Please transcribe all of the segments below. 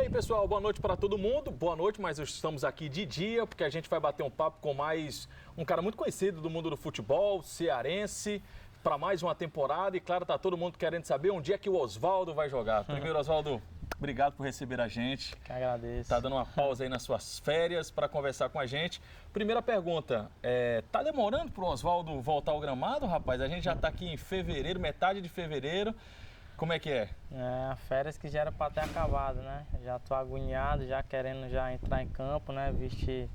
aí, pessoal, boa noite para todo mundo. Boa noite, mas estamos aqui de dia, porque a gente vai bater um papo com mais um cara muito conhecido do mundo do futebol, cearense, para mais uma temporada. E claro, tá todo mundo querendo saber onde é que o Oswaldo vai jogar. Primeiro, Oswaldo, obrigado por receber a gente. Que agradeço. Tá dando uma pausa aí nas suas férias para conversar com a gente. Primeira pergunta, tá demorando pro Oswaldo voltar ao gramado, rapaz? A gente já tá aqui em fevereiro, metade de fevereiro. Como é que é? Férias que já era para ter acabado, né? Já tô agoniado, já querendo já entrar em campo, né? Vestir,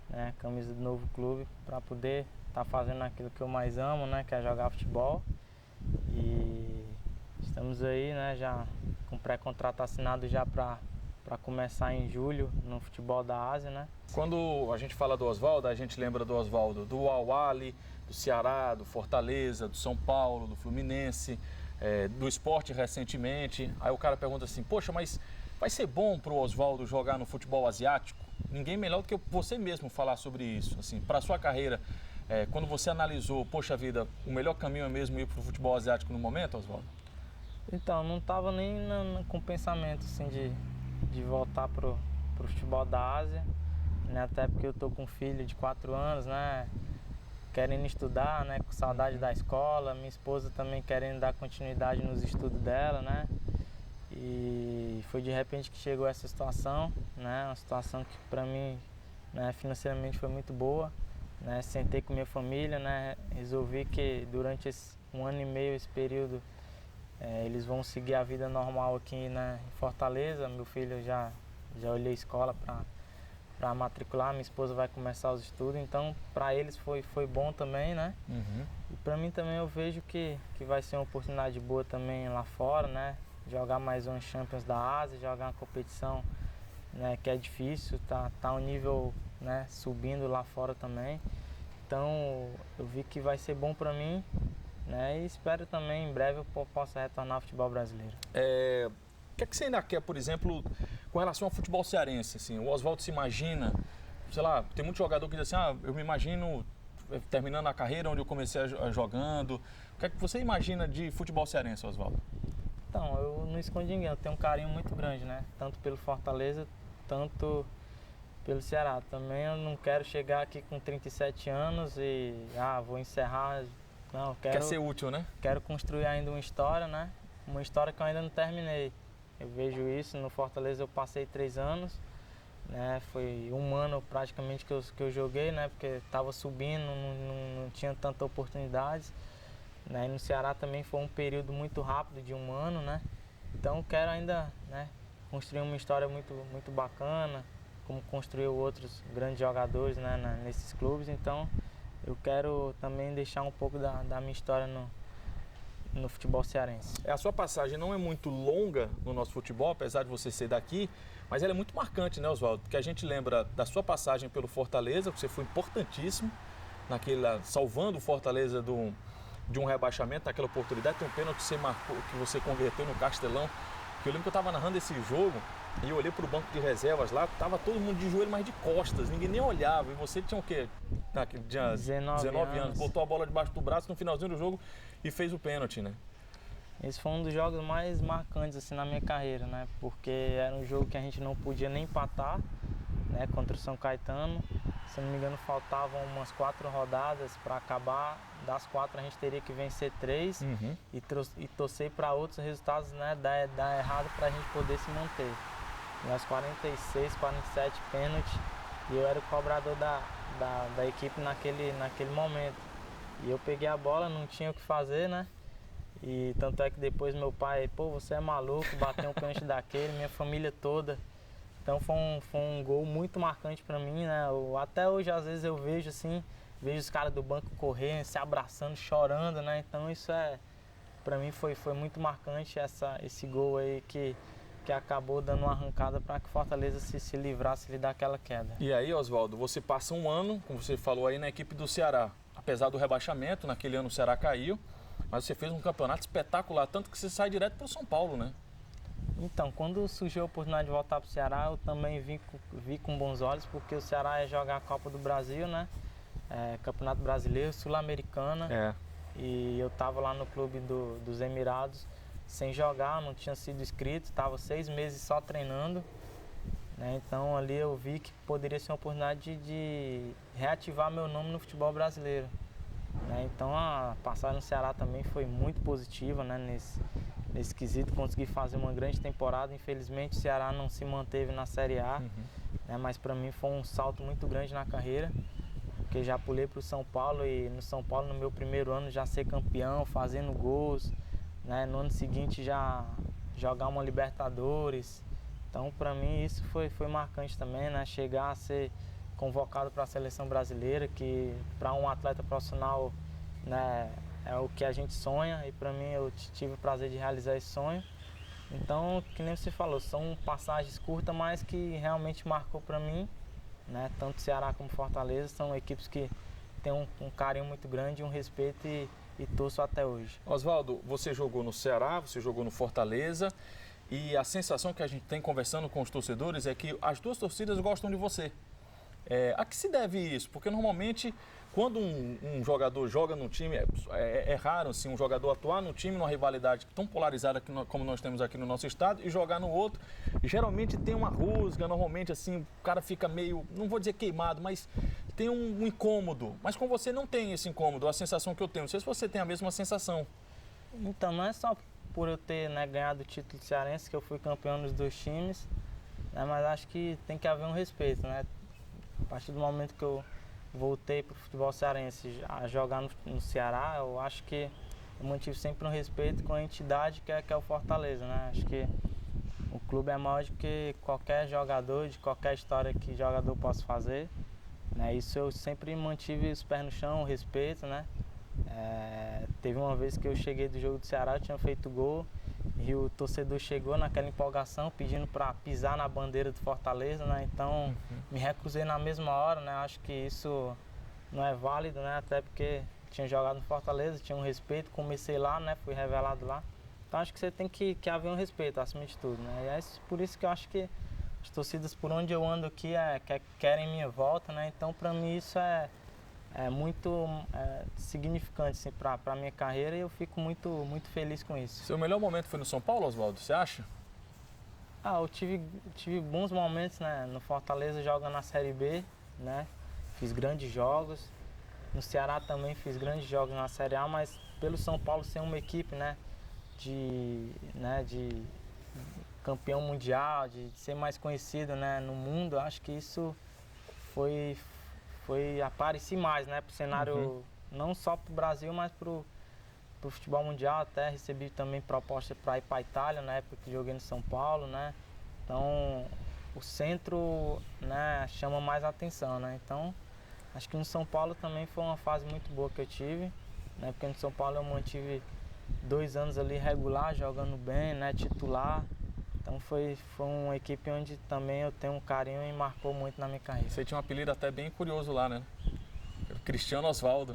né, a camisa do novo clube para poder estar fazendo aquilo que eu mais amo, né? Que é jogar futebol. E estamos aí, né? Já com pré-contrato assinado já para começar em julho no futebol da Ásia, né? Quando a gente fala do Oswaldo, a gente lembra do Oswaldo do Al-Ahly, do Ceará, do Fortaleza, do São Paulo, do Fluminense, do Sport recentemente. Aí o cara pergunta assim, poxa, mas vai ser bom pro Oswaldo jogar no futebol asiático? Ninguém melhor do que você mesmo falar sobre isso. Assim, para a sua carreira, quando você analisou, poxa vida, o melhor caminho é mesmo ir pro futebol asiático no momento, Oswaldo? Então, não estava nem com pensamento assim, de voltar pro futebol da Ásia, né? Até porque eu tô com um filho de 4 anos, né? Querendo estudar, né? Com saudade da escola, minha esposa também querendo dar continuidade nos estudos dela, né? E foi de repente que chegou essa situação, né? Uma situação que para mim, né, financeiramente foi muito boa, né? Sentei com minha família, né? Resolvi que durante esse 1 ano e meio, esse período, eles vão seguir a vida normal aqui, né, em Fortaleza. Meu filho já olhei a escola para matricular, minha esposa vai começar os estudos, então para eles foi bom também, né? Uhum. E para mim também eu vejo que vai ser uma oportunidade boa também lá fora, né? Jogar mais um Champions da Ásia, jogar uma competição, né, que é difícil, tá um nível, né, subindo lá fora também. Então eu vi que vai ser bom para mim, né? E espero também em breve eu possa retornar ao futebol brasileiro. O que é que você ainda quer, por exemplo, com relação ao futebol cearense? Assim, o Oswaldo se imagina, sei lá, tem muito jogador que diz assim, eu me imagino terminando a carreira onde eu comecei jogando. O que é que você imagina de futebol cearense, Oswaldo? Então, eu não escondo ninguém, eu tenho um carinho muito grande, né? Tanto pelo Fortaleza, tanto pelo Ceará. Também eu não quero chegar aqui com 37 anos e vou encerrar. Não, eu quero... Quer ser útil, né? Quero construir ainda uma história, né? Uma história que eu ainda não terminei. Eu vejo isso, no Fortaleza eu passei 3 anos, né? Foi 1 ano praticamente que eu joguei, né? Porque estava subindo, não tinha tanta oportunidades. Né? E no Ceará também foi um período muito rápido, de 1 ano, né? Então eu quero ainda, né, construir uma história muito, muito bacana, como construiu outros grandes jogadores, né, nesses clubes. Então eu quero também deixar um pouco da minha história no futebol cearense. A sua passagem não é muito longa no nosso futebol, apesar de você ser daqui, mas ela é muito marcante, né, Oswaldo? Porque a gente lembra da sua passagem pelo Fortaleza, que você foi importantíssimo, salvando o Fortaleza de um rebaixamento, naquela oportunidade. Tem um pênalti que você marcou, que você converteu no Castelão, que eu lembro que eu estava narrando esse jogo e eu olhei para o banco de reservas lá, tava todo mundo de joelho, mas de costas, ninguém nem olhava. E você tinha o quê? Tinha 19 anos, botou a bola debaixo do braço no finalzinho do jogo e fez o pênalti, né? Esse foi um dos jogos mais marcantes assim na minha carreira, né? Porque era um jogo que a gente não podia nem empatar, né, contra o São Caetano. Se não me engano, faltavam umas 4 rodadas para acabar. Das 4 a gente teria que vencer 3 e torcer para outros resultados, né, dar errado para a gente poder se manter. E aos 46, 47 pênalti, e eu era o cobrador da equipe naquele momento. E eu peguei a bola, não tinha o que fazer, né? E tanto é que depois meu pai, você é maluco, bateu um pênalti daquele, minha família toda. Então foi um gol muito marcante para mim, né? Até hoje, às vezes, eu vejo assim, vejo os caras do banco correndo, se abraçando, chorando, né? Então isso para mim foi muito marcante, esse gol aí que acabou dando uma arrancada para que Fortaleza se livrasse daquela queda. E aí, Oswaldo, você passa 1 ano, como você falou aí, na equipe do Ceará. Apesar do rebaixamento, naquele ano o Ceará caiu, mas você fez um campeonato espetacular, tanto que você sai direto para o São Paulo, né? Então, quando surgiu a oportunidade de voltar para o Ceará, eu também vi com bons olhos, porque o Ceará ia jogar a Copa do Brasil, né? Campeonato Brasileiro, Sul-Americana. E eu estava lá no clube dos Emirados, sem jogar, não tinha sido inscrito, estava 6 meses só treinando. Né? Então ali eu vi que poderia ser uma oportunidade de reativar meu nome no futebol brasileiro. Né? Então a passagem no Ceará também foi muito positiva, né? Nesse quesito, consegui fazer uma grande temporada. Infelizmente o Ceará não se manteve na Série A, né? Mas para mim foi um salto muito grande na carreira, porque já pulei para o São Paulo e no São Paulo, no meu primeiro ano, já ser campeão, fazendo gols, né? No ano seguinte já jogar uma Libertadores. Então para mim isso foi marcante também, né? Chegar a ser convocado para a seleção brasileira, que para um atleta profissional, né, é o que a gente sonha, e para mim eu tive o prazer de realizar esse sonho. Então, que nem você falou, são passagens curtas, mas que realmente marcou para mim, né? Tanto Ceará como Fortaleza são equipes que têm um carinho muito grande, um respeito e torço até hoje. Oswaldo, você jogou no Ceará, você jogou no Fortaleza, e a sensação que a gente tem conversando com os torcedores é que as duas torcidas gostam de você. A que se deve isso? Porque normalmente quando um jogador joga num time, é raro assim, um jogador atuar num time numa rivalidade tão polarizada como nós temos aqui no nosso estado e jogar no outro. E geralmente tem uma rusga, normalmente assim, o cara fica meio, não vou dizer queimado, mas tem um incômodo. Mas com você não tem esse incômodo, a sensação que eu tenho. Não sei se você tem a mesma sensação. Então, não é só por eu ter, né, ganhado o título cearense que eu fui campeão nos dois times, né, mas acho que tem que haver um respeito, né? A partir do momento que eu voltei para o futebol cearense a jogar no Ceará, eu acho que eu mantive sempre um respeito com a entidade que é o Fortaleza, né? Acho que o clube é maior do que qualquer jogador, de qualquer história que jogador possa fazer, né? Isso eu sempre mantive os pés no chão, o respeito, né? Teve uma vez que eu cheguei do jogo do Ceará, eu tinha feito gol e o torcedor chegou naquela empolgação pedindo para pisar na bandeira do Fortaleza, né? Então me recusei na mesma hora, né? Acho que isso não é válido, né? Até porque tinha jogado no Fortaleza, tinha um respeito, comecei lá, né? Fui revelado lá. Então acho que você tem que haver um respeito acima de tudo, né? E é por isso que eu acho que as torcidas por onde eu ando aqui querem minha volta, né? Então para mim isso é muito significante assim, para a minha carreira, e eu fico muito feliz com isso. Seu melhor momento foi no São Paulo, Oswaldo, você acha? Eu tive bons momentos, né? No Fortaleza jogando na Série B, né? Fiz grandes jogos. No Ceará também fiz grandes jogos na Série A, mas pelo São Paulo ser uma equipe, né? De campeão mundial, de ser mais conhecido, né, no mundo, acho que isso foi aparecer mais, né, para o cenário, não só para o Brasil, mas para o futebol mundial. Até recebi também proposta para ir para a Itália, na época que joguei no São Paulo, né. Então o centro, né, chama mais atenção, né. Então acho que no São Paulo também foi uma fase muito boa que eu tive, né, porque no São Paulo eu mantive 2 anos ali regular, jogando bem, né, titular. Então foi uma equipe onde também eu tenho um carinho e marcou muito na minha carreira. Você tinha um apelido até bem curioso lá, né? Cristiano Oswaldo.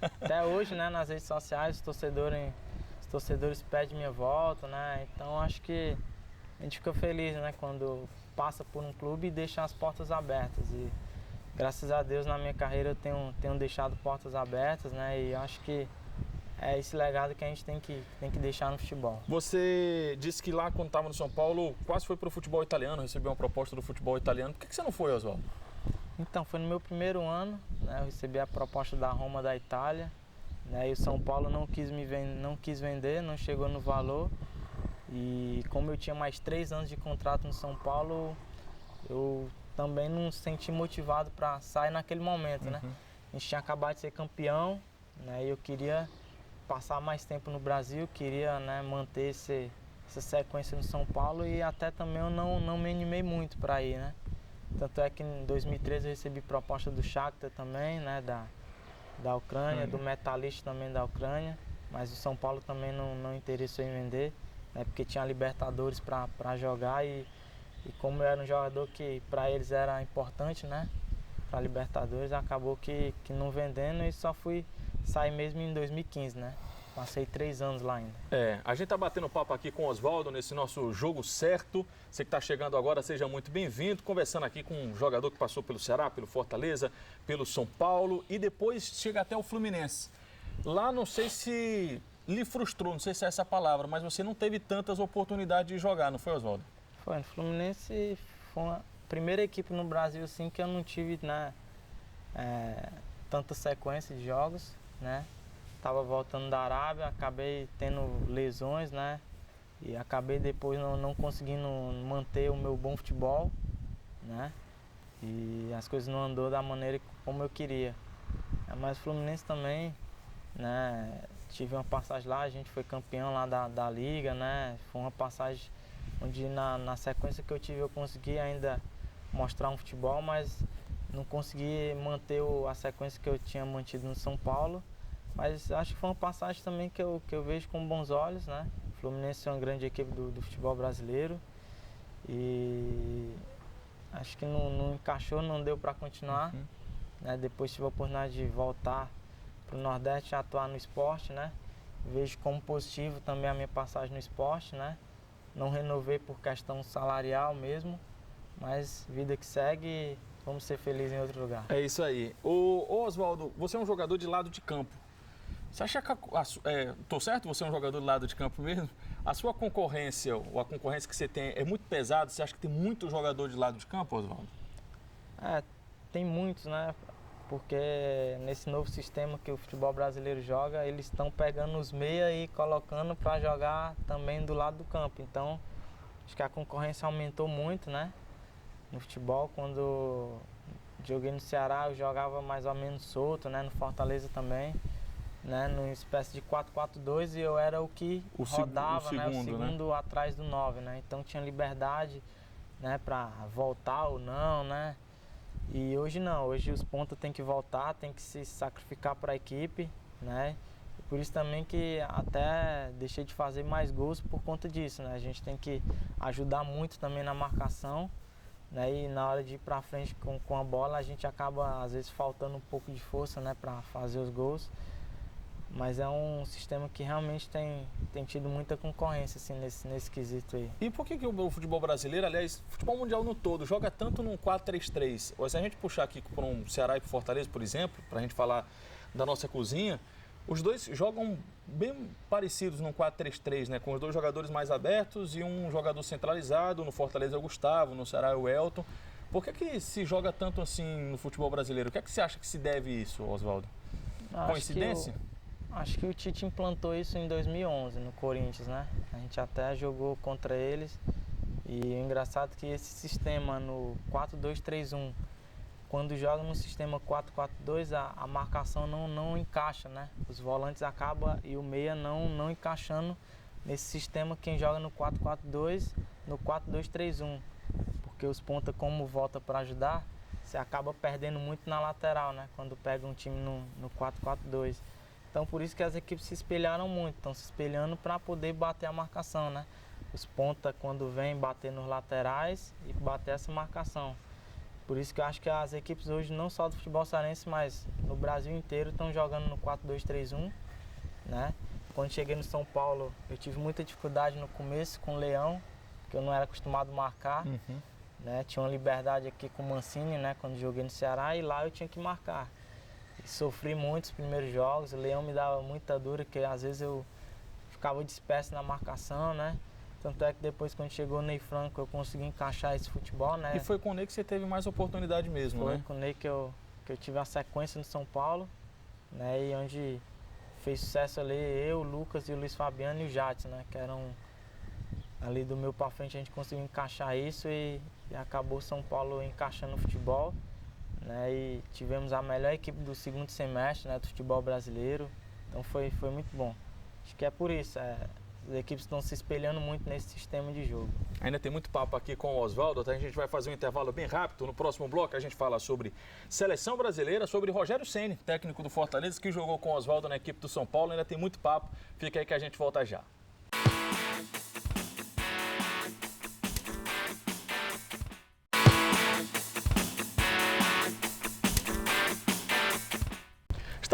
Até hoje, né, nas redes sociais, os torcedores pedem minha volta, né? Então acho que a gente fica feliz, né, quando passa por um clube e deixa as portas abertas. E graças a Deus na minha carreira eu tenho deixado portas abertas, né? E acho que é esse legado que a gente tem que deixar no futebol. Você disse que lá, quando estava no São Paulo, quase foi para o futebol italiano, recebeu uma proposta do futebol italiano. Por que você não foi, Oswaldo? Então, foi no meu primeiro ano, né, eu recebi a proposta da Roma da Itália, né, e o São Paulo não quis vender, não chegou no valor. E como eu tinha mais 3 anos de contrato no São Paulo, eu também não senti motivado para sair naquele momento, né? A gente tinha acabado de ser campeão, né, e eu queria passar mais tempo no Brasil, queria, né, manter essa sequência no São Paulo, e até também eu não me animei muito para ir, né? Tanto é que em 2013 eu recebi proposta do Shakhtar também, né, da Ucrânia, do Metalist também da Ucrânia, mas o São Paulo também não interessou em vender, né, porque tinha Libertadores para jogar, e como eu era um jogador que para eles era importante, né, para Libertadores, acabou que não vendendo, e só fui saí mesmo em 2015, né? Passei 3 anos lá ainda. A gente tá batendo papo aqui com o Oswaldo nesse nosso Jogo Certo. Você que está chegando agora, seja muito bem-vindo. Conversando aqui com um jogador que passou pelo Ceará, pelo Fortaleza, pelo São Paulo e depois chega até o Fluminense. Lá não sei se lhe frustrou, não sei se é essa a palavra, mas você não teve tantas oportunidades de jogar, não foi, Oswaldo? Foi, no Fluminense foi a primeira equipe no Brasil assim, que eu não tive, né, tanta sequência de jogos, né? Tava voltando da Arábia, acabei tendo lesões, né? E acabei depois não conseguindo manter o meu bom futebol, né? E as coisas não andou da maneira como eu queria. Mas o Fluminense também, né? Tive uma passagem lá, a gente foi campeão lá da Liga, né? Foi uma passagem onde na sequência que eu tive eu consegui ainda mostrar um futebol, mas não consegui manter a sequência que eu tinha mantido no São Paulo. Mas acho que foi uma passagem também que eu vejo com bons olhos, né? O Fluminense é uma grande equipe do futebol brasileiro e acho que não encaixou, não deu para continuar. Né? Depois tive a oportunidade de voltar para o Nordeste e atuar no esporte, né? Vejo como positivo também a minha passagem no esporte, né? Não renovei por questão salarial mesmo, mas vida que segue, vamos ser felizes em outro lugar. É isso aí. Ô Oswaldo, você é um jogador de lado de campo. Você acha que tô certo? Você é um jogador de lado de campo mesmo? A sua concorrência, ou a concorrência que você tem, é muito pesada? Você acha que tem muito jogador de lado de campo, Oswaldo? Tem muitos, né? Porque nesse novo sistema que o futebol brasileiro joga, eles estão pegando os meia e colocando para jogar também do lado do campo. Então, acho que a concorrência aumentou muito, né? No futebol, quando joguei no Ceará, eu jogava mais ou menos solto, né? No Fortaleza também. Né, numa espécie de 4-4-2 e eu era o que rodava, o segundo atrás do 9, né? Então tinha liberdade, né, para voltar ou não, né? E hoje não, hoje os pontas têm que voltar, têm que se sacrificar para a equipe, né? E por isso também que até deixei de fazer mais gols por conta disso, né? A gente tem que ajudar muito também na marcação, né? E na hora de ir para frente com a bola a gente acaba às vezes faltando um pouco de força, né, para fazer os gols. Mas é um sistema que realmente tem tido muita concorrência assim, nesse quesito aí. E por que o futebol brasileiro, aliás, o futebol mundial no todo, joga tanto num 4-3-3? Se a gente puxar aqui para um Ceará e para Fortaleza, por exemplo, para a gente falar da nossa cozinha, os dois jogam bem parecidos num 4-3-3, né? Com os dois jogadores mais abertos e um jogador centralizado. No Fortaleza é o Gustavo, no Ceará é o Elton. Por que se joga tanto assim no futebol brasileiro? O que é que você acha que se deve isso, Oswaldo? Coincidência? Acho que o Tite implantou isso em 2011 no Corinthians, né? A gente até jogou contra eles e o engraçado é que esse sistema no 4-2-3-1, quando joga no sistema 4-4-2, a marcação não encaixa, né? Os volantes acabam e o meia não encaixando nesse sistema quem joga no 4-4-2, no 4-2-3-1, porque os pontas como volta para ajudar, você acaba perdendo muito na lateral, né? Quando pega um time no 4-4-2. Então, por isso que as equipes se espelharam muito, estão se espelhando para poder bater a marcação, né? Os pontas, quando vêm, bater nos laterais e bater essa marcação. Por isso que eu acho que as equipes hoje, não só do futebol cearense, mas no Brasil inteiro, estão jogando no 4-2-3-1, né? Quando cheguei no São Paulo, eu tive muita dificuldade no começo com o Leão, que eu não era acostumado a marcar. Né? Tinha uma liberdade aqui com o Mancini, né? Quando joguei no Ceará, e lá eu tinha que marcar. Sofri muito os primeiros jogos, o Leão me dava muita dura, que às vezes eu ficava disperso na marcação, né? Tanto é que depois, quando chegou o Ney Franco, eu consegui encaixar esse futebol, né? E foi com o Ney que você teve mais oportunidade mesmo, né? Foi com o Ney que eu tive a sequência no São Paulo, né? E onde fez sucesso ali eu, o Lucas e o Luiz Fabiano e o Jadson, né? Que eram ali do meio para frente, a gente conseguiu encaixar isso e acabou o São Paulo encaixando no futebol. Né, e tivemos a melhor equipe do segundo semestre, né, do futebol brasileiro, então foi muito bom. Acho que é por isso, as equipes estão se espelhando muito nesse sistema de jogo. Ainda tem muito papo aqui com o Oswaldo, até a gente vai fazer um intervalo bem rápido. No próximo bloco a gente fala sobre seleção brasileira, sobre Rogério Ceni, técnico do Fortaleza, que jogou com o Oswaldo na equipe do São Paulo. Ainda tem muito papo, fica aí que a gente volta já.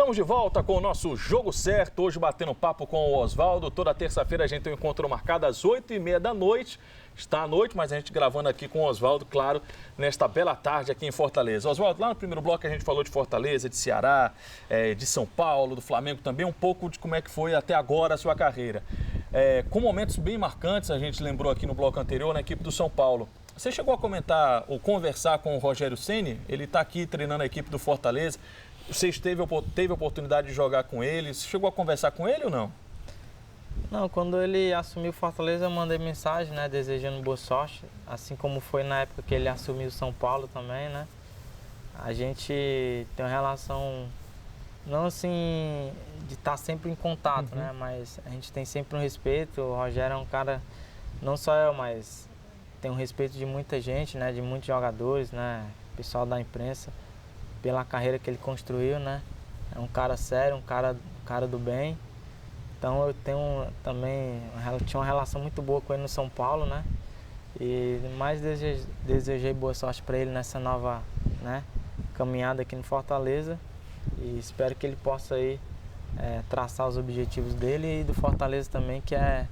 Estamos de volta com o nosso Jogo Certo, hoje batendo papo com o Oswaldo. Toda terça-feira a gente tem um encontro marcado às 8h30 da noite. Está à noite, mas a gente gravando aqui com o Oswaldo, claro, nesta bela tarde aqui em Fortaleza. Oswaldo, lá no primeiro bloco a gente falou de Fortaleza, de Ceará, de São Paulo, do Flamengo também, um pouco de como é que foi até agora a sua carreira. Com momentos bem marcantes, a gente lembrou aqui no bloco anterior, na equipe do São Paulo. Você chegou a comentar ou conversar com o Rogério Ceni? Ele está aqui treinando a equipe do Fortaleza. Você teve a oportunidade de jogar com ele? Você chegou a conversar com ele ou não? Não, quando ele assumiu o Fortaleza, eu mandei mensagem, né, desejando boa sorte, assim como foi na época que ele assumiu o São Paulo também, né? A gente tem uma relação, não assim, de estar sempre em contato, né? Mas a gente tem sempre um respeito. O Rogério é um cara, não só eu, mas tem um respeito de muita gente, né? De muitos jogadores, né? Pessoal da imprensa, pela carreira que ele construiu, né? É um cara sério, um cara do bem. Então eu tenho também, tinha uma relação muito boa com ele no São Paulo, né? E mais desejei boa sorte para ele nessa nova, né, caminhada aqui no Fortaleza. E espero que ele possa aí traçar os objetivos dele e do Fortaleza também, que é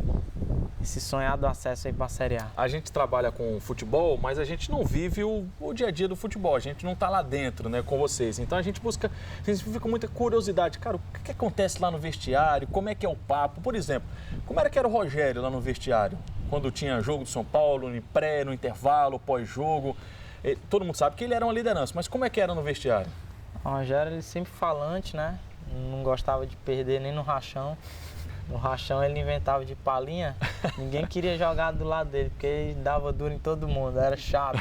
esse sonhado acesso aí para a Série A. A gente trabalha com futebol, mas a gente não vive o dia a dia do futebol. A gente não está lá dentro, né, com vocês. Então a gente fica com muita curiosidade. Cara, o que acontece lá no vestiário? Como é que é o papo? Por exemplo, como era que era o Rogério lá no vestiário? Quando tinha jogo do São Paulo, no pré, no intervalo, pós-jogo. Todo mundo sabe que ele era uma liderança, mas como é que era no vestiário? O Rogério, ele sempre falante, né? Não gostava de perder nem no rachão. No rachão ele inventava de palhinha, ninguém queria jogar do lado dele, porque ele dava duro em todo mundo, era chato.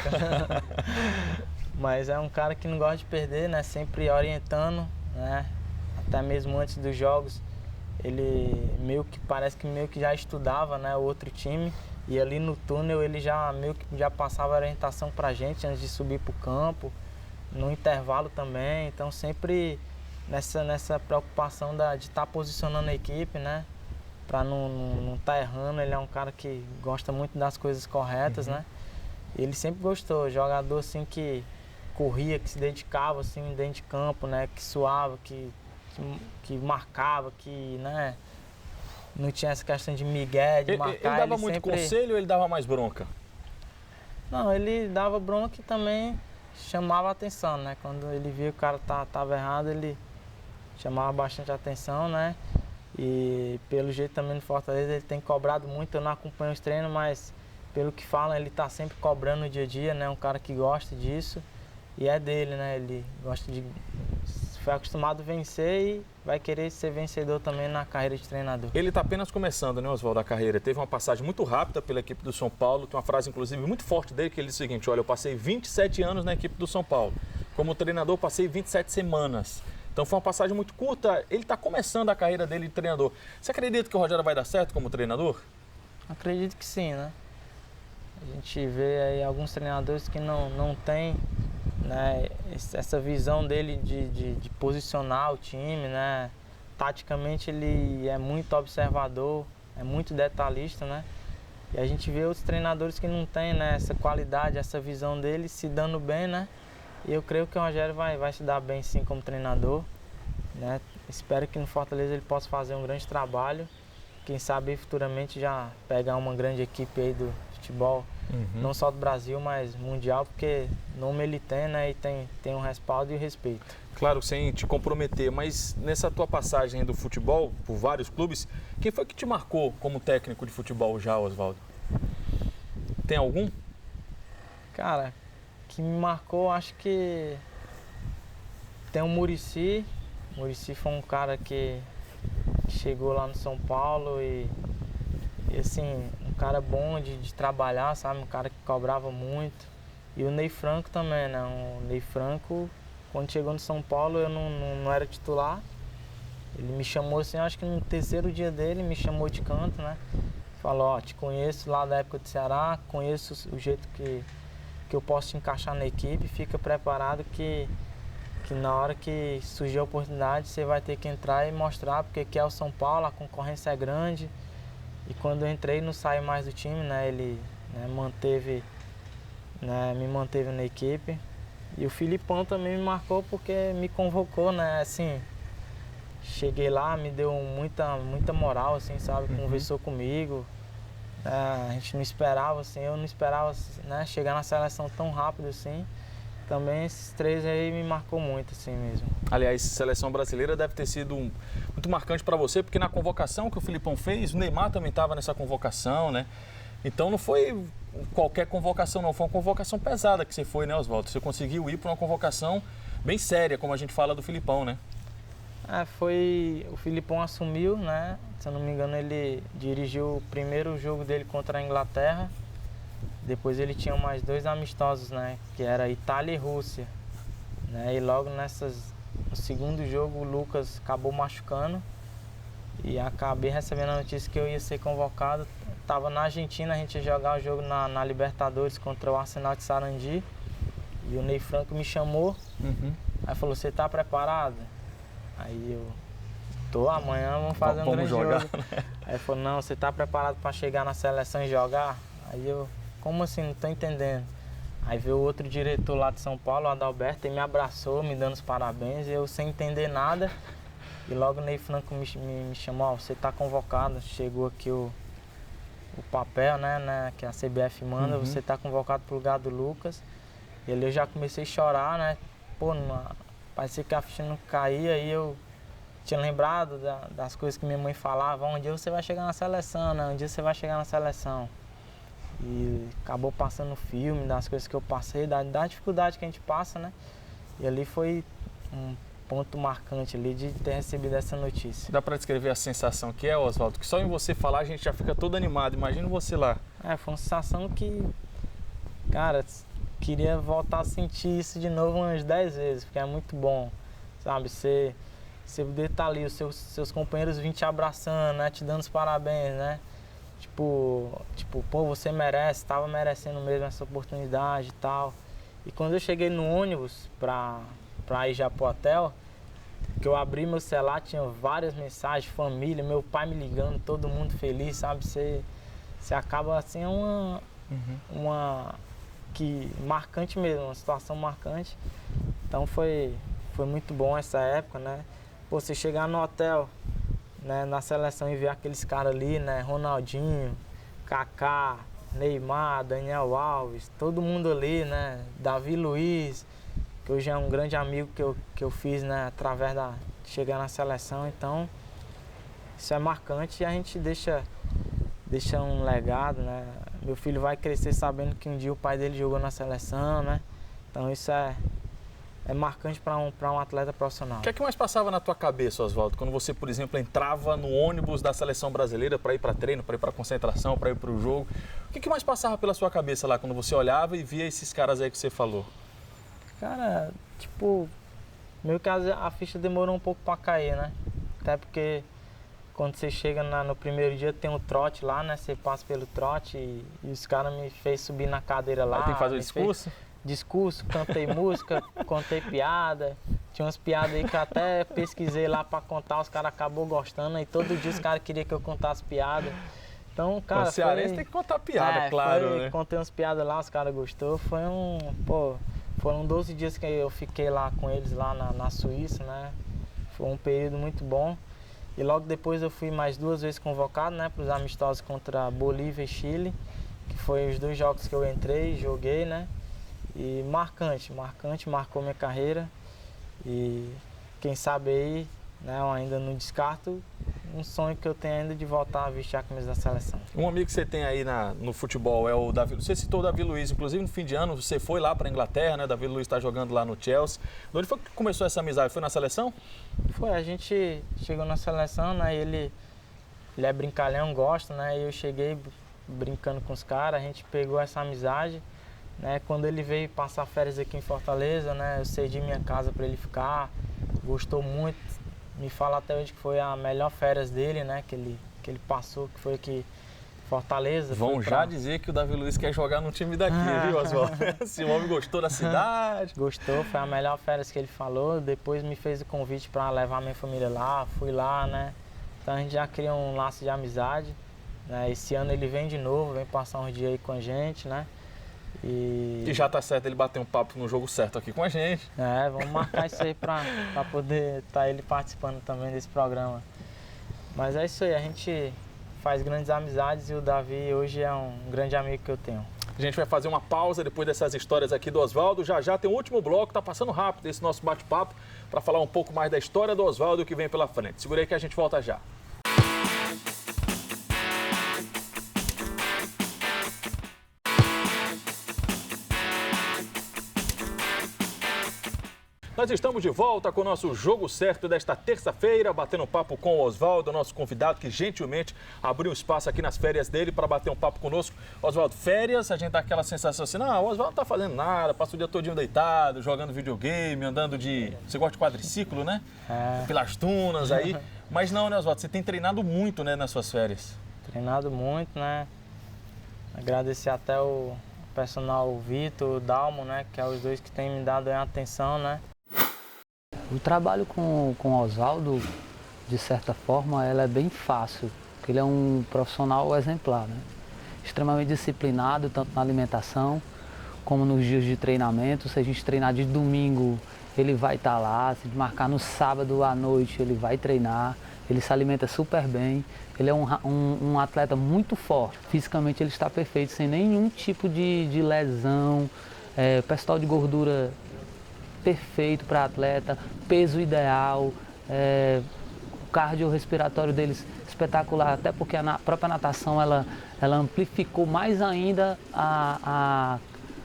Mas é um cara que não gosta de perder, né? Sempre orientando, né? Até mesmo antes dos jogos, ele parece que já estudava, né, o outro time. E ali no túnel ele já passava a orientação pra gente antes de subir pro campo, no intervalo também. Então sempre nessa preocupação de estar posicionando a equipe, né? Para não estar errando. Ele é um cara que gosta muito das coisas corretas, né? Ele sempre gostou, jogador assim que corria, que se dedicava assim dentro de campo, né? Que suava, que marcava, que, né? Não tinha essa questão de migué, de marcar. Ele dava muito conselho ou ele dava mais bronca? Não, ele dava bronca e também chamava a atenção, né? Quando ele via que o cara tava errado, ele chamava bastante atenção, né? E pelo jeito também no Fortaleza ele tem cobrado muito. Eu não acompanho os treinos, mas pelo que falam ele tá sempre cobrando no dia a dia, né? Um cara que gosta disso e é dele, né? Ele foi acostumado a vencer e vai querer ser vencedor também na carreira de treinador. Ele está apenas começando, né, Oswaldo, a carreira. Teve uma passagem muito rápida pela equipe do São Paulo. Tem uma frase, inclusive, muito forte dele, que ele diz o seguinte: olha, eu passei 27 anos na equipe do São Paulo. Como treinador, passei 27 semanas. Então foi uma passagem muito curta. Ele está começando a carreira dele de treinador. Você acredita que o Rogério vai dar certo como treinador? Acredito que sim, né? A gente vê aí alguns treinadores que não têm, né, essa visão dele de posicionar o time, né? Taticamente ele é muito observador, é muito detalhista, né? E a gente vê outros treinadores que não têm, né, essa qualidade, essa visão dele se dando bem, né? E eu creio que o Rogério vai se dar bem sim como treinador, né? Espero que no Fortaleza ele possa fazer um grande trabalho. Quem sabe futuramente já pegar uma grande equipe aí do futebol, não só do Brasil, mas mundial, porque nome ele tem, né? E tem um respaldo e o respeito. Claro, sem te comprometer, mas nessa tua passagem do futebol, por vários clubes, quem foi que te marcou como técnico de futebol já, Oswaldo? Tem algum? Cara, que me marcou, acho que tem o Muricy. O Muricy foi um cara que chegou lá no São Paulo e assim, um cara bom de trabalhar, sabe? Um cara que cobrava muito. E o Ney Franco também, né? O Ney Franco, quando chegou no São Paulo, eu não era titular. Ele me chamou assim, acho que no terceiro dia dele, me chamou de canto, né? Falou, ó, te conheço lá da época do Ceará, conheço o jeito que eu posso te encaixar na equipe, fica preparado que na hora que surgir a oportunidade você vai ter que entrar e mostrar, porque aqui é o São Paulo, a concorrência é grande. E quando eu entrei não saí mais do time, né? Ele, né, me manteve na equipe. E o Filipão também me marcou porque me convocou, né? Assim, cheguei lá, me deu muita moral, assim, sabe? Conversou comigo. A gente não esperava, assim, eu não esperava, né, chegar na seleção tão rápido assim. Também esses 3 aí me marcou muito, assim mesmo. Aliás, seleção brasileira deve ter sido muito marcante para você, porque na convocação que o Filipão fez, o Neymar também estava nessa convocação, né? Então não foi qualquer convocação, não. Foi uma convocação pesada que você foi, né, Oswaldo? Você conseguiu ir para uma convocação bem séria, como a gente fala do Filipão, né? O Filipão assumiu, né? Se eu não me engano, ele dirigiu o primeiro jogo dele contra a Inglaterra. Depois ele tinha mais 2 amistosos, né? Que era Itália e Rússia. Né? E logo no segundo jogo o Lucas acabou machucando. E acabei recebendo a notícia que eu ia ser convocado. Estava na Argentina, a gente ia jogar o jogo na Libertadores contra o Arsenal de Sarandi. E o Ney Franco me chamou. Aí falou, você tá preparado? Aí eu, tô, amanhã vamos fazer um grande jogo. Né? Aí ele falou, não, você tá preparado para chegar na seleção e jogar? Aí eu, como assim, não tô entendendo. Aí veio outro diretor lá de São Paulo, o Adalberto, e me abraçou, me dando os parabéns, eu sem entender nada. E logo o Ney Franco me chamou, ó, você tá convocado, chegou aqui o papel, né, que a CBF manda, você tá convocado pro lugar do Lucas. E ali eu já comecei a chorar, né, pô, parecia que a ficha não caía, e eu tinha lembrado das coisas que minha mãe falava, um dia você vai chegar na seleção, né, um dia você vai chegar na seleção. E acabou passando o filme das coisas que eu passei, da dificuldade que a gente passa, né, e ali foi um ponto marcante ali de ter recebido essa notícia. Dá para descrever a sensação que é, Oswaldo? Que só em você falar a gente já fica todo animado, imagina você lá. Foi uma sensação que, cara, queria voltar a sentir isso de novo umas 10 vezes, porque é muito bom, sabe? Você poder estar ali, os seus companheiros virem te abraçando, né? Te dando os parabéns, né? Tipo, pô, você merece, estava merecendo mesmo essa oportunidade e tal. E quando eu cheguei no ônibus pra ir já pro hotel, que eu abri meu celular, tinha várias mensagens, família, meu pai me ligando, todo mundo feliz, sabe? Você acaba assim, uma que marcante mesmo, uma situação marcante. Então foi muito bom essa época, né? Pô, você chegar no hotel, né, na seleção e ver aqueles caras ali, né? Ronaldinho, Kaká, Neymar, Daniel Alves, todo mundo ali, né? Davi Luiz, que hoje é um grande amigo que eu fiz, né, através de chegar na seleção. Então, isso é marcante e a gente deixa um legado, né? Meu filho vai crescer sabendo que um dia o pai dele jogou na seleção, né? Então, isso é marcante para um atleta profissional. O que é que mais passava na tua cabeça, Oswaldo, quando você, por exemplo, entrava no ônibus da seleção brasileira para ir para treino, para ir para concentração, para ir para o jogo? O que mais passava pela sua cabeça lá quando você olhava e via esses caras aí que você falou? Cara, tipo, meio que a ficha demorou um pouco para cair, né? Até porque quando você chega no primeiro dia tem um trote lá, né? Você passa pelo trote e os caras me fez subir na cadeira lá. Aí tem que fazer o discurso? Discurso, cantei música, contei piada. Tinha umas piadas aí que eu até pesquisei lá para contar, os caras acabou gostando e todo dia os caras queriam que eu contasse piada. Então, cara, o cearense tem que contar piada, claro, né? Contei umas piadas lá, os caras gostou. Foram 12 dias que eu fiquei lá com eles lá na Suíça, né? Foi um período muito bom. E logo depois eu fui mais 2 vezes convocado, né? Para os amistosos contra Bolívia e Chile, que foi os 2 jogos que eu entrei, joguei, né? E marcou minha carreira. E quem sabe aí, né? Eu ainda não descarto um sonho que eu tenho ainda de voltar a vestir a camisa da seleção. Um amigo que você tem aí no futebol é o Davi. Você citou o Davi Luiz, inclusive no fim de ano você foi lá para a Inglaterra, né? O Davi Luiz está jogando lá no Chelsea. De onde foi que começou essa amizade? Foi na seleção? Foi, a gente chegou na seleção, né? Ele é brincalhão, gosta, né? E eu cheguei brincando com os caras, a gente pegou essa amizade, né? Quando ele veio passar férias aqui em Fortaleza, né? Eu cedi minha casa para ele ficar, gostou muito. Me fala até hoje que foi a melhor férias dele, né? Que ele passou, que foi aqui em Fortaleza. Vão já dizer que o Davi Luiz quer jogar no time daqui, viu, Oswaldo? Esse homem gostou da cidade. Gostou, foi a melhor férias que ele falou. Depois me fez o convite para levar minha família lá, fui lá, né? Então a gente já criou um laço de amizade, né? Esse ano ele vem de novo, vem passar uns dias aí com a gente, né? E já tá certo ele bater um papo no jogo certo aqui com a gente. vamos marcar isso aí para poder estar ele participando também desse programa. Mas é isso aí, a gente faz grandes amizades e o Davi hoje é um grande amigo que eu tenho. A gente vai fazer uma pausa depois dessas histórias aqui do Oswaldo. Já tem o último bloco, tá passando rápido esse nosso bate-papo para falar um pouco mais da história do Oswaldo que vem pela frente. Segura aí que a gente volta já. Nós estamos de volta com o nosso Jogo Certo desta terça-feira, batendo um papo com o Oswaldo, nosso convidado, que gentilmente abriu espaço aqui nas férias dele para bater um papo conosco. Oswaldo, férias, a gente dá aquela sensação assim, não, o Oswaldo não tá fazendo nada, passa o dia todinho deitado, jogando videogame, andando de... Você gosta de quadriciclo, né? Pelas dunas aí. Mas não, né, Oswaldo? Você tem treinado muito, né, nas suas férias. Treinado muito, né? Agradecer até o personal, o Vitor, o Dalmo, né? Que é os dois que têm me dado a atenção, né? O trabalho com o Oswaldo, de certa forma, ela é bem fácil, porque ele é um profissional exemplar, né? Extremamente disciplinado, tanto na alimentação como nos dias de treinamento. Se a gente treinar de domingo, ele vai estar lá. Se marcar no sábado à noite, ele vai treinar. Ele se alimenta super bem. Ele é um atleta muito forte. Fisicamente ele está perfeito, sem nenhum tipo de lesão. Percentual de gordura perfeito para atleta, peso ideal, o cardiorrespiratório deles espetacular, até porque a própria natação ela amplificou mais ainda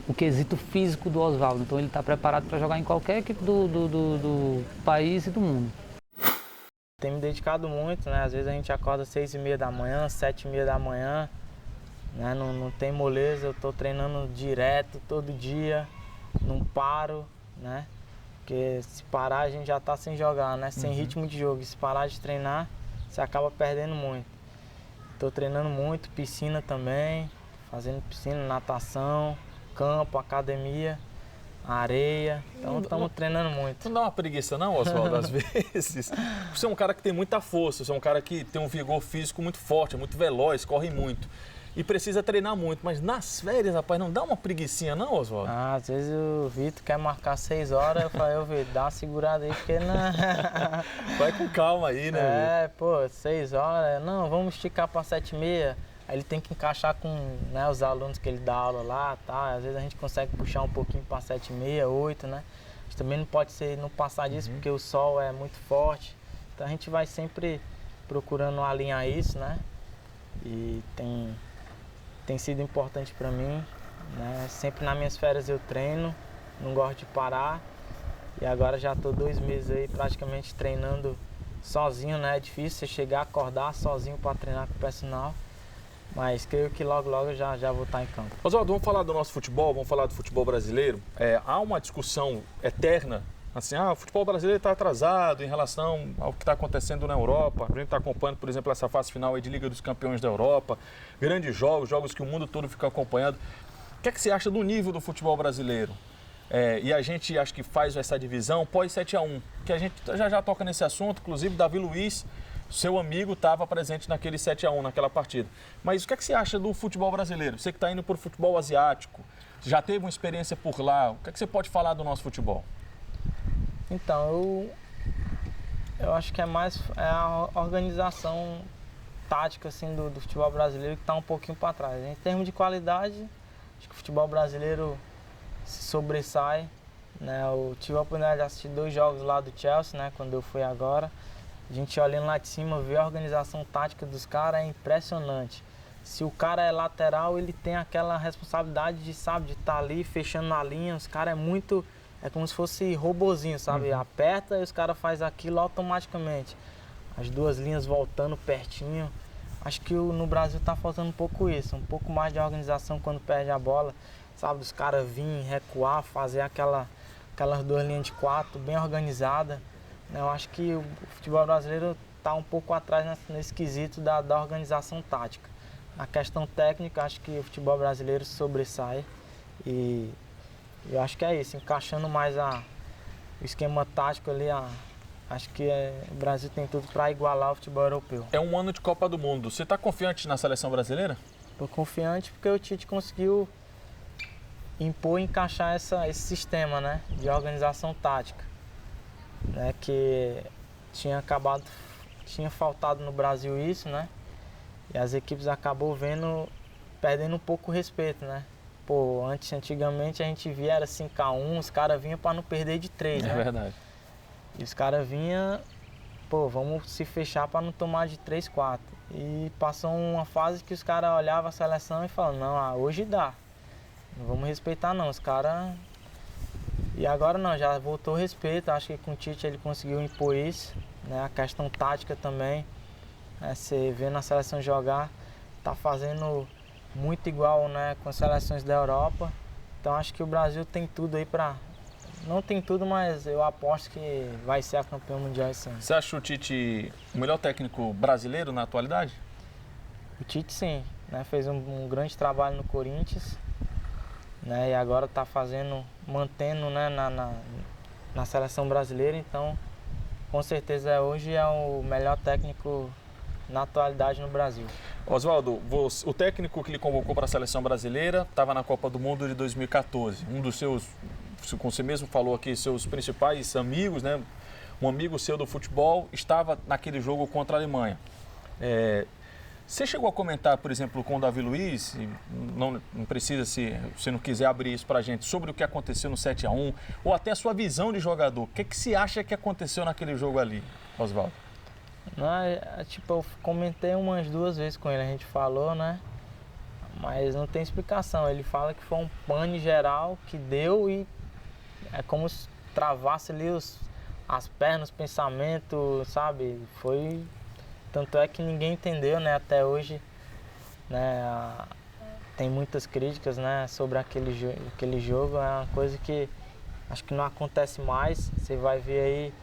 o quesito físico do Oswaldo. Então ele está preparado para jogar em qualquer equipe do país e do mundo. Tenho me dedicado muito, né? Às vezes a gente acorda às 6h30 da manhã, 7h30 da manhã, né? Não tem moleza, eu estou treinando direto, todo dia, não paro, né? Porque se parar a gente já está sem jogar, né? Sem ritmo de jogo. E se parar de treinar, você acaba perdendo muito. Estou treinando muito, piscina também, fazendo piscina, natação, campo, academia, areia. Então estamos treinando muito. Não dá uma preguiça não, Oswaldo, às vezes? Você é um cara que tem muita força, você é um cara que tem um vigor físico muito forte, é muito veloz, corre muito. E precisa treinar muito, mas nas férias, rapaz, não dá uma preguicinha não, Oswaldo? Às vezes o Vitor quer marcar 6 horas, eu falei, Vitor, dá uma segurada aí, porque não... Vai com calma aí, né, Vitor? Pô, 6 horas, não, vamos esticar para 7h30. Aí ele tem que encaixar com, né, os alunos que ele dá aula lá, tá? Às vezes a gente consegue puxar um pouquinho para 7h30, 8, né? A gente também não pode não passar disso, porque o sol é muito forte. Então a gente vai sempre procurando alinhar isso, né? E tem sido importante para mim, né? Sempre nas minhas férias eu treino, não gosto de parar. E agora já estou 2 meses aí praticamente treinando sozinho, né? É difícil você chegar, acordar sozinho para treinar com o personal. Mas creio que logo eu já vou estar em campo. Oswaldo, vamos falar do nosso futebol, vamos falar do futebol brasileiro. Há uma discussão eterna, assim, o futebol brasileiro está atrasado em relação ao que está acontecendo na Europa. A gente está acompanhando, por exemplo, essa fase final aí de Liga dos Campeões da Europa, grandes jogos que o mundo todo fica acompanhando. O que é que você acha do nível do futebol brasileiro? E a gente acho que faz essa divisão pós 7-1, que a gente já toca nesse assunto, inclusive Davi Luiz, seu amigo, estava presente naquele 7-1, naquela partida. Mas o que é que você acha do futebol brasileiro? Você que está indo para o futebol asiático, já teve uma experiência por lá, o que é que você pode falar do nosso futebol? Então, eu acho que é mais a organização tática assim, do futebol brasileiro que está um pouquinho para trás. Em termos de qualidade, acho que o futebol brasileiro se sobressai, né? Eu tive a oportunidade de assistir 2 jogos lá do Chelsea, né? Quando eu fui agora. A gente olhando lá de cima, vê a organização tática dos caras, é impressionante. Se o cara é lateral, ele tem aquela responsabilidade de estar ali, fechando na linha. Os caras é como se fosse robozinho, sabe? Aperta e os caras fazem aquilo automaticamente. As 2 linhas voltando pertinho. Acho que no Brasil tá faltando um pouco isso, um pouco mais de organização quando perde a bola, sabe? Os caras virem, recuar, fazer aquelas 2 linhas de 4 bem organizadas. Eu acho que o futebol brasileiro está um pouco atrás nesse quesito da organização tática. Na questão técnica, acho que o futebol brasileiro sobressai e eu acho que é isso, encaixando mais o esquema tático ali, acho que o Brasil tem tudo para igualar o futebol europeu. É um ano de Copa do Mundo. Você está confiante na seleção brasileira? Estou confiante porque o Tite conseguiu impor e encaixar esse sistema, né, de organização tática, né, que tinha faltado no Brasil isso, né, e as equipes acabou perdendo um pouco o respeito, né. Pô, antigamente a gente via era 5-1, os caras vinham para não perder de 3, né. É verdade. E os caras vinham, pô, vamos se fechar para não tomar de 3-4. E passou uma fase que os caras olhavam a seleção e falavam, não, hoje dá. Não vamos respeitar não, os caras... E agora não, já voltou o respeito, acho que com o Tite ele conseguiu impor isso, né? A questão tática também, né? Você vê na seleção jogar, tá fazendo muito igual, né, com as seleções da Europa. Então acho que o Brasil tem tudo aí pra... Não tem tudo, mas eu aposto que vai ser a campeã mundial esse ano. Você acha o Tite o melhor técnico brasileiro na atualidade? O Tite sim, né? Fez um grande trabalho no Corinthians, né? E agora está mantendo, né, na seleção brasileira, então com certeza hoje é o melhor técnico na atualidade no Brasil. Oswaldo, o técnico que lhe convocou para a seleção brasileira estava na Copa do Mundo de 2014. Um dos seus, como você mesmo falou aqui, seus principais amigos, né? Um amigo seu do futebol estava naquele jogo contra a Alemanha. Você chegou a comentar, por exemplo, com o Davi Luiz, não precisa, se você não quiser abrir isso para a gente, sobre o que aconteceu no 7-1, ou até a sua visão de jogador. O que você acha que aconteceu naquele jogo ali, Oswaldo? Não, tipo, eu comentei umas 2 vezes com ele, a gente falou, né? Mas não tem explicação. Ele fala que foi um pane geral que deu e é como se travasse ali as pernas, o pensamento, sabe? Foi... Tanto é que ninguém entendeu, né? Até hoje, né? Tem muitas críticas, né? Sobre aquele jogo. É uma coisa que acho que não acontece mais. Você vai ver aí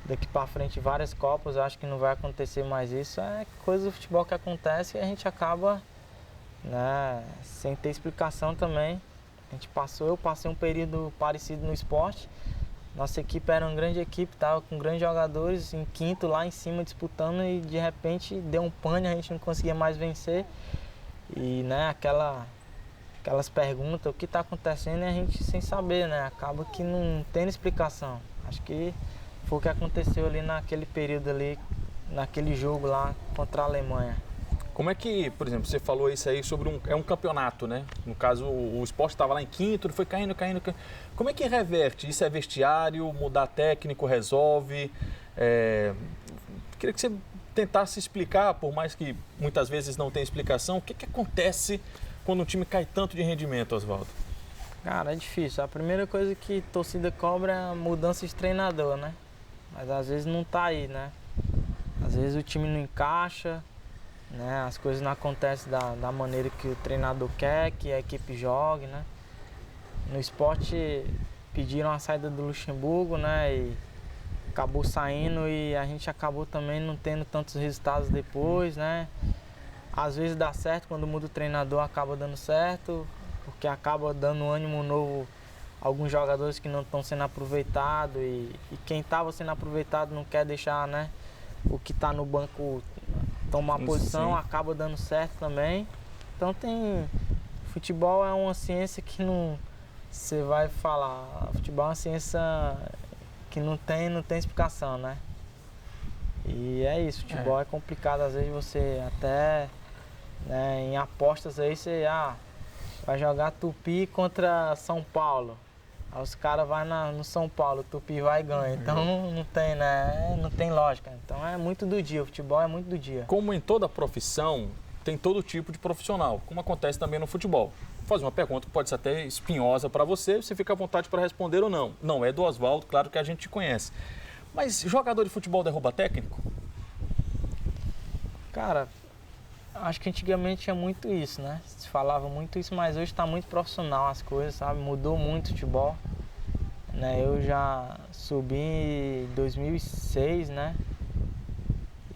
daqui para frente várias Copas. Eu acho que não vai acontecer mais isso. É coisa do futebol que acontece e a gente acaba, né? Sem ter explicação também. Eu passei um período parecido no esporte. Nossa equipe era uma grande equipe, estava com grandes jogadores, em quinto lá em cima disputando e de repente deu um pane, a gente não conseguia mais vencer. E né, aquelas perguntas, o que está acontecendo, e a gente sem saber, né? Acaba que não tem explicação. Acho que foi o que aconteceu ali naquele período ali, naquele jogo lá contra a Alemanha. Como é que, por exemplo, você falou isso aí sobre um campeonato, né? No caso, o Sport estava lá em quinto, foi caindo. Como é que reverte? Isso é vestiário, mudar técnico, resolve? Queria que você tentasse explicar, por mais que muitas vezes não tenha explicação, o que acontece quando um time cai tanto de rendimento, Oswaldo? Cara, é difícil. A primeira coisa que a torcida cobra é a mudança de treinador, né? Mas às vezes não tá aí, né? Às vezes o time não encaixa, né? As coisas não acontecem da maneira que o treinador quer, que a equipe jogue, né? No esporte pediram a saída do Luxemburgo, né? E acabou saindo e a gente acabou também não tendo tantos resultados depois, né? Às vezes dá certo, quando muda o treinador acaba dando certo, porque acaba dando ânimo novo a alguns jogadores que não estão sendo aproveitados e quem estava sendo aproveitado não quer deixar, né? O que está no banco tomar posição, acaba dando certo também. Então futebol é uma ciência que não... Você vai falar, futebol é uma ciência que não tem explicação, né? E é isso, futebol é complicado, às vezes você até, né, em apostas aí você vai jogar Tupi contra São Paulo. Aí os caras vão no São Paulo, o Tupi vai e ganha. Então não tem, né? Não tem lógica. Então é muito do dia, o futebol é muito do dia. Como em toda profissão, tem todo tipo de profissional, como acontece também no futebol. Vou fazer uma pergunta que pode ser até espinhosa para você fica à vontade para responder ou não. Não é do Oswaldo, claro que a gente te conhece. Mas jogador de futebol derruba técnico? Cara, acho que antigamente tinha muito isso, né? Se falava muito isso, mas hoje está muito profissional as coisas, sabe? Mudou muito o futebol. Né? Eu já subi em 2006, né?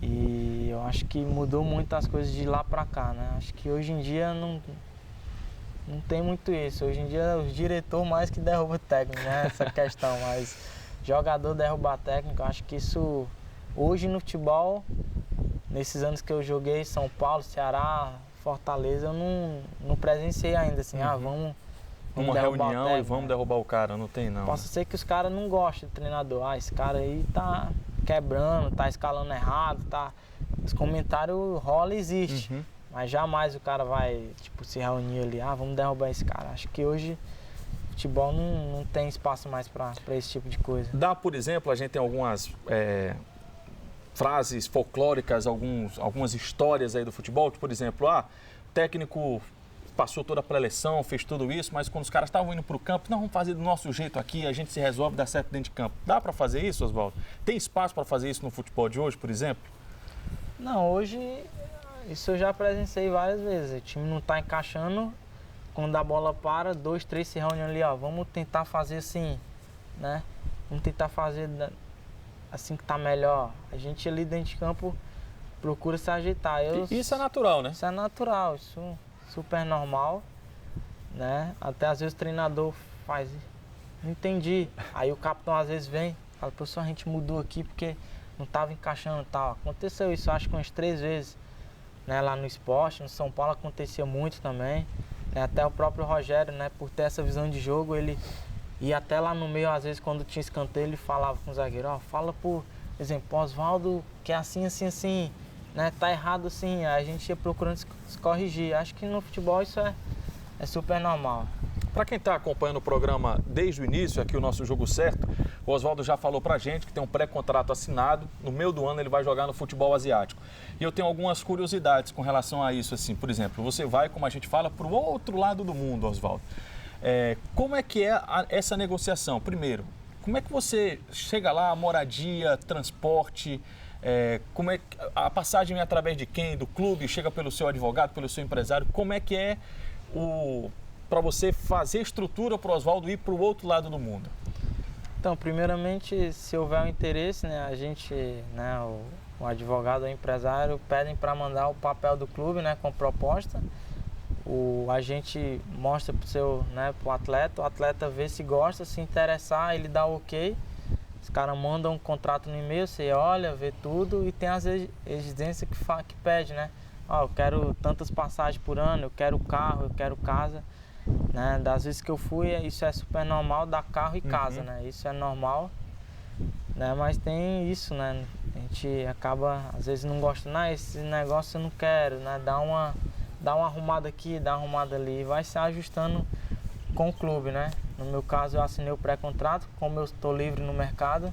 E eu acho que mudou muito as coisas de lá pra cá, né? Acho que hoje em dia não tem muito isso. Hoje em dia é os diretores mais que derrubam técnico, né? Essa questão, mas jogador derrubar técnico, acho que isso hoje no futebol, nesses anos que eu joguei São Paulo, Ceará, Fortaleza, eu não presenciei ainda assim, vamos uma reunião e vamos derrubar o cara, não tem não. Possa ser que os caras não gostem do treinador. Ah, esse cara aí tá quebrando, tá escalando errado, tá... Os comentários rola e existe. Mas jamais o cara vai, tipo, se reunir ali, vamos derrubar esse cara. Acho que hoje futebol não tem espaço mais para esse tipo de coisa. Dá, por exemplo, a gente tem algumas frases folclóricas, algumas histórias aí do futebol, por exemplo, o técnico passou toda a pré-eleção, fez tudo isso, mas quando os caras estavam indo para o campo, não, vamos fazer do nosso jeito aqui, a gente se resolve, dá certo dentro de campo. Dá para fazer isso, Oswaldo? Tem espaço para fazer isso no futebol de hoje, por exemplo? Não, hoje isso eu já presenciei várias vezes. O time não está encaixando, quando a bola para, 2, 3 se reúnem ali, vamos tentar fazer assim, né? Vamos tentar fazer assim que está melhor. A gente ali dentro de campo procura se ajeitar. Isso é natural, né? Isso é natural, isso é super normal, né? Até às vezes o treinador faz, não entendi. Aí o capitão às vezes vem, fala, professor, a gente mudou aqui porque não estava encaixando e tal. Aconteceu isso, acho que umas 3 vezes, né? Lá no esporte, no São Paulo acontecia muito também. Até o próprio Rogério, né? Por ter essa visão de jogo, ele ia até lá no meio, às vezes quando tinha escanteio, ele falava com o zagueiro, fala por exemplo, Oswaldo, que é assim, assim, assim, né? Tá errado assim. Aí a gente ia procurando se corrigir. Acho que no futebol isso é super normal. Para quem está acompanhando o programa desde o início, aqui o nosso Jogo Certo, o Oswaldo já falou para a gente que tem um pré-contrato assinado, no meio do ano ele vai jogar no futebol asiático. E eu tenho algumas curiosidades com relação a isso, assim, por exemplo, você vai, como a gente fala, para o outro lado do mundo, Oswaldo. Como é que é essa negociação? Primeiro, como é que você chega lá, moradia, transporte, como é a passagem é através de quem? Do clube? Chega pelo seu advogado, pelo seu empresário? Como é que é para você fazer estrutura para o Oswaldo ir para o outro lado do mundo? Então, primeiramente, se houver um interesse, né, a gente, né, o advogado ou o empresário pedem para mandar o papel do clube, né, com proposta. A gente mostra pro atleta, o atleta vê se gosta, se interessar, ele dá o ok. Os caras mandam um contrato no e-mail, você olha, vê tudo e tem as exigências que pede, né? Eu quero tantas passagens por ano, eu quero carro, eu quero casa. Né? Das vezes que eu fui, isso é super normal, dar carro e casa, né? Isso é normal, né? Mas tem isso, né? A gente acaba, às vezes não gosta, esse negócio eu não quero, né? Dá uma arrumada aqui, dá uma arrumada ali, vai se ajustando com o clube, né? No meu caso, eu assinei o pré-contrato, como eu estou livre no mercado,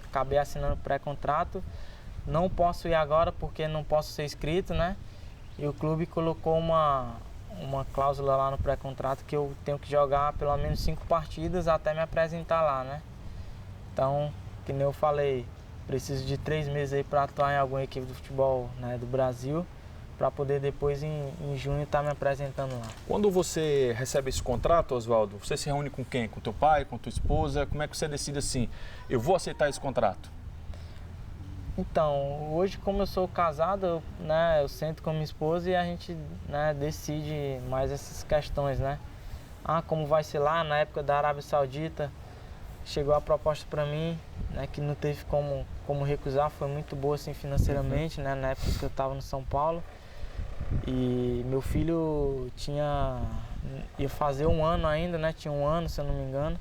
acabei assinando o pré-contrato. Não posso ir agora porque não posso ser inscrito, né? E o clube colocou uma cláusula lá no pré-contrato que eu tenho que jogar pelo menos 5 partidas até me apresentar lá, né? Então, que nem eu falei, preciso de 3 meses aí para atuar em alguma equipe do futebol, né, do Brasil, para poder depois em junho estar me apresentando lá. Quando você recebe esse contrato, Oswaldo, você se reúne com quem? Com teu pai, com tua esposa? Como é que você decide assim, eu vou aceitar esse contrato? Então, hoje como eu sou casado, né, eu sento com a minha esposa e a gente, né, decide mais essas questões, né? Como vai ser lá, na época da Arábia Saudita, chegou a proposta para mim, né, que não teve como recusar, foi muito boa assim financeiramente, né, na época que eu estava no São Paulo. E meu filho ia fazer 1 ano ainda, né, tinha 1 ano, se eu não me engano.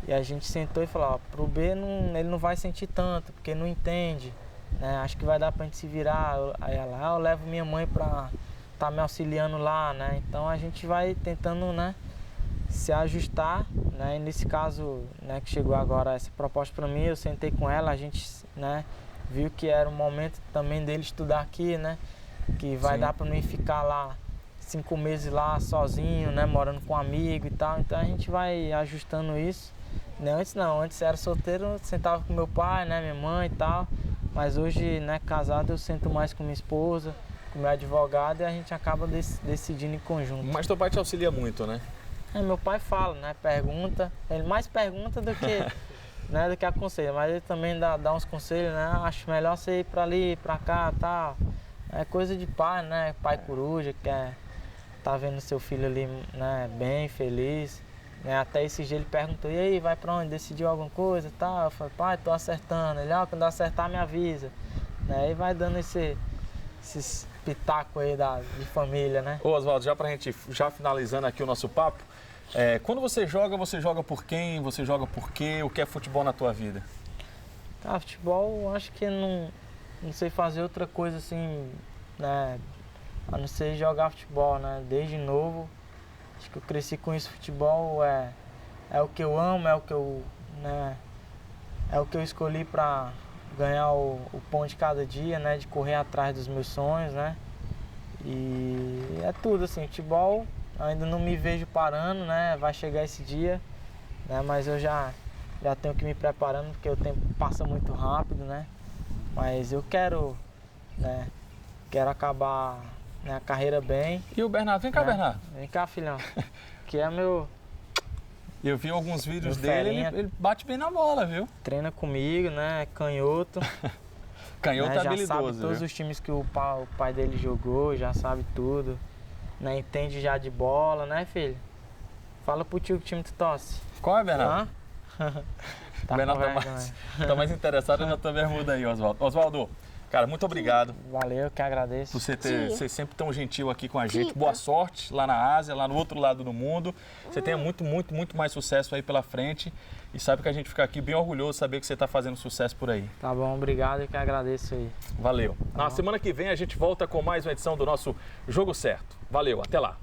E a gente sentou e falou, pro B ele não vai sentir tanto, porque não entende, né? Acho que vai dar pra gente se virar. Aí ela, eu levo minha mãe pra tá me auxiliando lá, né? Então a gente vai tentando, né, se ajustar, né? E nesse caso, né, que chegou agora essa proposta pra mim, eu sentei com ela, a gente, né, viu que era o momento também dele estudar aqui, né? Que vai dar pra mim ficar lá 5 meses lá sozinho, né, morando com um amigo e tal. Então a gente vai ajustando isso. Antes era solteiro, sentava com meu pai, né, minha mãe e tal. Mas hoje, né, casado, eu sento mais com minha esposa, com meu advogado e a gente acaba decidindo em conjunto. Mas teu pai te auxilia muito, né? Meu pai fala, né, pergunta. Ele mais pergunta do que, né, do que aconselha. Mas ele também dá uns conselhos, né? Acho melhor você ir pra ali, pra cá e tal. É coisa de pai, né? Pai coruja, que tá vendo seu filho ali, né, bem, feliz. Até esse dia ele perguntou, e aí, vai pra onde? Decidiu alguma coisa e tal? Eu falei, pai, tô acertando. Ele, quando acertar me avisa. E vai dando esses pitacos aí de família, né? Ô Oswaldo, já pra gente, já finalizando aqui o nosso papo, Quando você joga por quem? Você joga por quê? O que é futebol na tua vida? Cara, futebol, acho que não sei fazer outra coisa assim, né? A não ser jogar futebol, né? Desde novo, acho que eu cresci com isso. Futebol é o que eu amo, é o que eu, né? É o que eu escolhi para ganhar o pão de cada dia, né? De correr atrás dos meus sonhos, né? E é tudo assim, futebol, ainda não me vejo parando, né? Vai chegar esse dia, né? Mas eu já tenho que me preparando, porque o tempo passa muito rápido, né? Mas eu quero, né? Quero acabar, né, a carreira bem. E o Bernardo? Vem cá, né? Bernardo. Vem cá, filhão. Que é meu... Eu vi alguns vídeos Meu dele, ferinha. ele bate bem na bola, viu? Treina comigo, né? Canhoto. Canhoto né? Já habilidoso, sabe todos viu? os times que o pai dele jogou, já sabe tudo. Né? Entende já de bola, né, filho? Fala pro tio que time tu torce. Qual é, Bernardo? Hã? O Bernardo com vergonha. tá mais interessado na tua bermuda aí, Oswaldo. Oswaldo, cara, muito obrigado Valeu, que agradeço. por você ser sempre tão gentil aqui com a gente. Boa sorte lá na Ásia, lá no outro lado do mundo. Você tenha muito, muito, muito mais sucesso aí pela frente. E sabe que a gente fica aqui bem orgulhoso de saber que você está fazendo sucesso por aí. Tá bom, obrigado e que agradeço aí. Valeu. Na semana que vem a gente volta com mais uma edição do nosso Jogo Certo. Valeu, até lá.